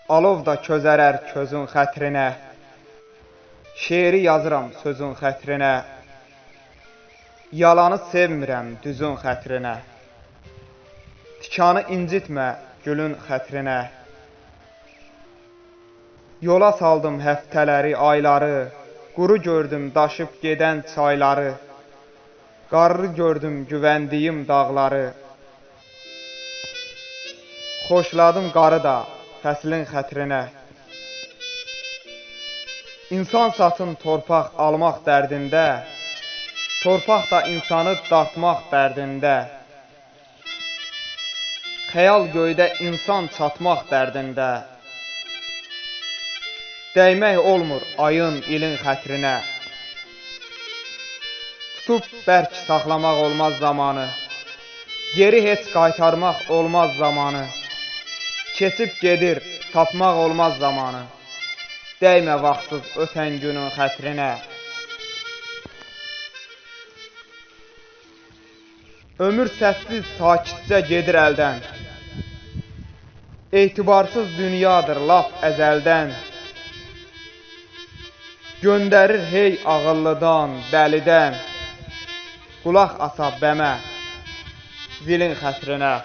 Alov da közərər közün xətrinə, şeiri yazıram sözün xətrinə, yalanı sevmirəm düzün xətrinə, tikanı incitmə gülün xətrinə. Yola saldım həftələri, ayları, quru gördüm daşıb gedən çayları, qarlı gördüm güvəndiyim dağları, xoşladım qarı da fəslin xətrinə. İnsan satın torpaq almaq dərdində, torpaq da insanı dartmaq dərdində. Xəyal göydə insan çatmaq dərdində, dəymək olmur ayın ilin xətrinə. Tutub bərk saxlamaq olmaz zamanı, geri heç qaytarmaq olmaz zamanı. Keçib gedir, tapmaq olmaz zamanı, dəymə vaxtsız ötən günün xətrinə. Ömür səssiz, sakitcə gedir əldən, etibarsız dünyadır lap əzəldən. Göndərir hey ağıllıdan, dəlidən, qulaq asa bəmə zilin xətrinə.